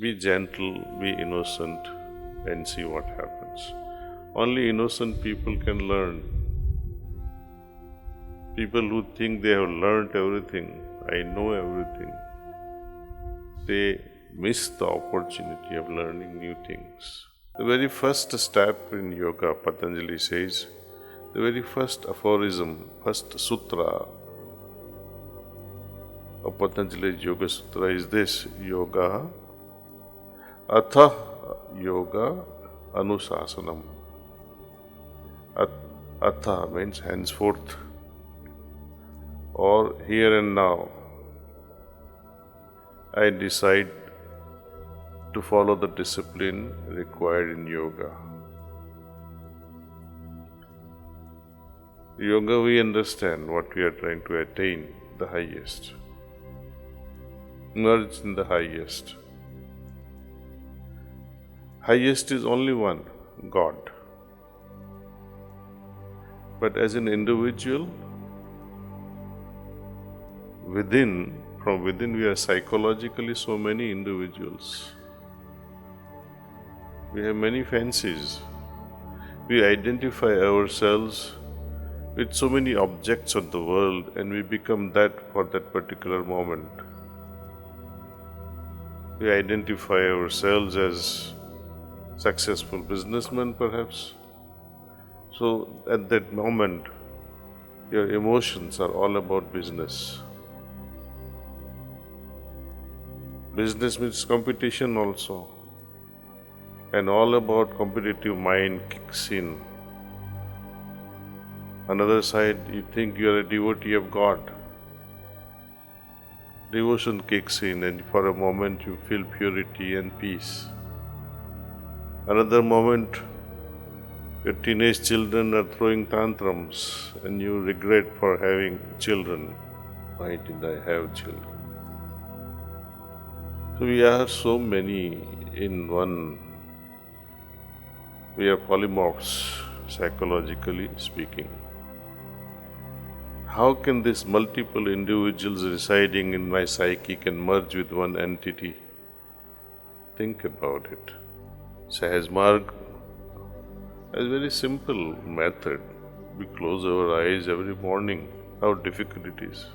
Be gentle, be innocent, and see what happens. Only innocent people can learn. People who think they have learned everything, I know everything, they miss the opportunity of learning new things. The very first step in yoga, Patanjali says, the very first aphorism, first sutra of Patanjali's Yoga Sutra is this: Yoga, Atha Yoga Anusasanam. Atha means henceforth, or here and now. I decide to follow the discipline required in yoga. Yoga, we understand what we are trying to attain, the highest. Merge in the highest. Highest is only one, God. But as an individual, from within we are psychologically so many individuals. We have many fancies. We identify ourselves with so many objects of the world and we become that for that particular moment. We identify ourselves as successful businessmen perhaps. So at that moment, your emotions are all about business. Business means competition also. And all about competitive mind kicks in. Another side, you think you are a devotee of God. Devotion kicks in and for a moment you feel purity and peace. Another moment, your teenage children are throwing tantrums and you regret for having children. Why did I have children? So we are so many in one. We are polymorphs, psychologically speaking. How can these multiple individuals residing in my psyche can merge with one entity? Think about it. Sahaj Marg is a very simple method. We close our eyes every morning. How difficult it is.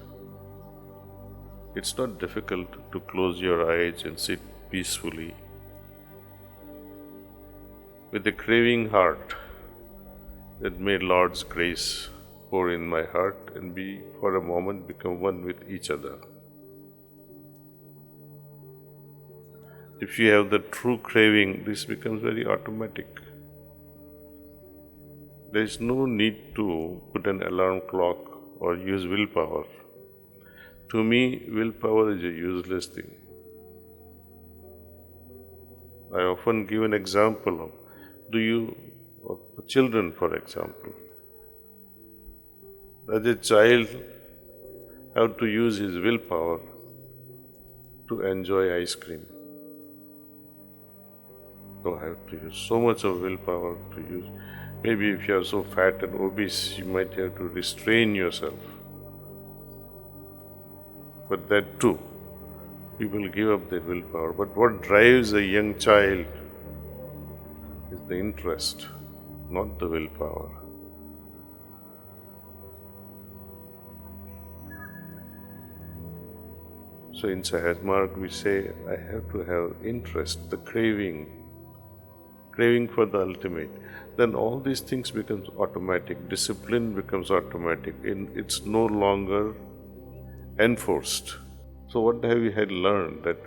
It's not difficult to close your eyes and sit peacefully with a craving heart that may Lord's grace pour in my heart and be for a moment become one with each other. If you have the true craving, this becomes very automatic. There is no need to put an alarm clock or use willpower. To me, willpower is a useless thing. I often give an example of children, for example. Does a child have to use his willpower to enjoy ice cream? So I have to use so much of willpower to use. Maybe if you are so fat and obese, you might have to restrain yourself. But that too, people give up their willpower. But what drives a young child is the interest, not the willpower. So in Sahaj Marg we say, I have to have interest, the craving for the ultimate. Then all these things becomes automatic. Discipline becomes automatic. It's no longer enforced. So what have we had learned? That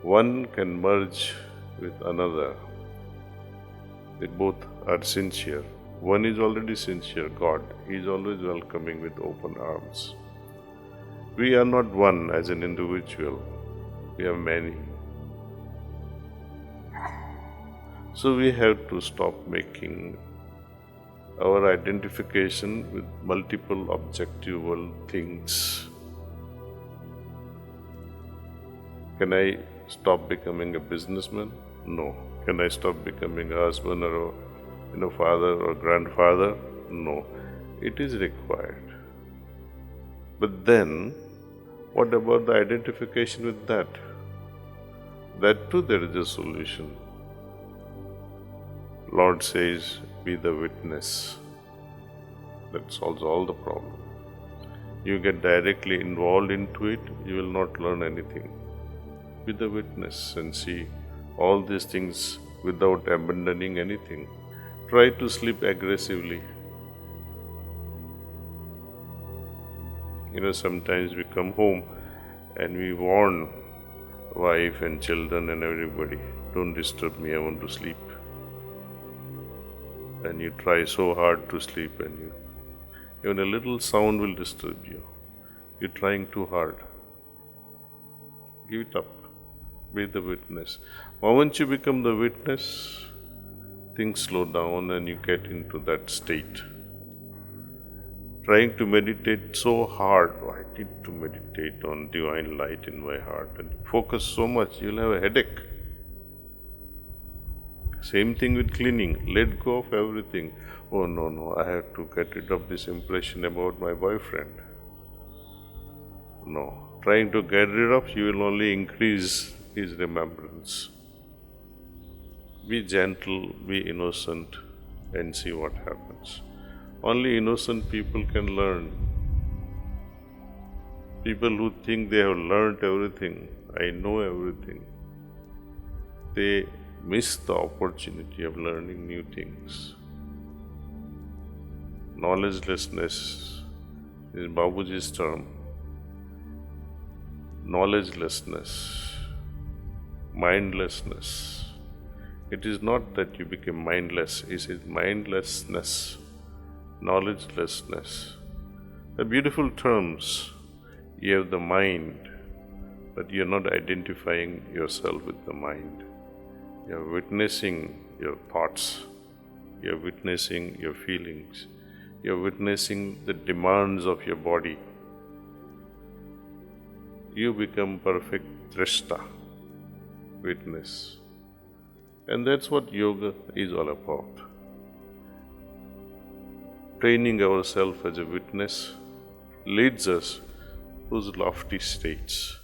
one can merge with another. They both are sincere. One is already sincere, God. He is always welcoming with open arms. We are not one as an individual. We are many. So we have to stop making our identification with multiple objective things. Can I stop becoming a businessman? No. Can I stop becoming a husband or a father or grandfather? No. It is required. But then, what about the identification with that? That too there is a solution. Lord says, be the witness. That solves all the problem. You get directly involved into it, you will not learn anything. Be the witness and see all these things without abandoning anything. Try to sleep aggressively. Sometimes we come home and we warn wife and children and everybody, don't disturb me, I want to sleep. And you try so hard to sleep, and even a little sound will disturb you. You're trying too hard. Give it up. Be the witness. Once you become the witness, things slow down and you get into that state. Trying to meditate so hard, I need to meditate on divine light in my heart, and focus so much, you'll have a headache. Same thing with cleaning. Let go of everything. Oh no, I have to get rid of this impression about my boyfriend. No. Trying to get rid of, you will only increase his remembrance. Be gentle, be innocent, and see what happens. Only innocent people can learn. People who think they have learned everything, I know everything, they miss the opportunity of learning new things. Knowledgelessness is Babuji's term. Knowledgelessness, mindlessness. It is not that you become mindless, it is mindlessness, knowledgelessness. The beautiful terms. You have the mind, but you are not identifying yourself with the mind. You are witnessing your thoughts, you are witnessing your feelings, you are witnessing the demands of your body. You become perfect drishta, witness. And that's what yoga is all about. Training ourselves as a witness leads us to those lofty states.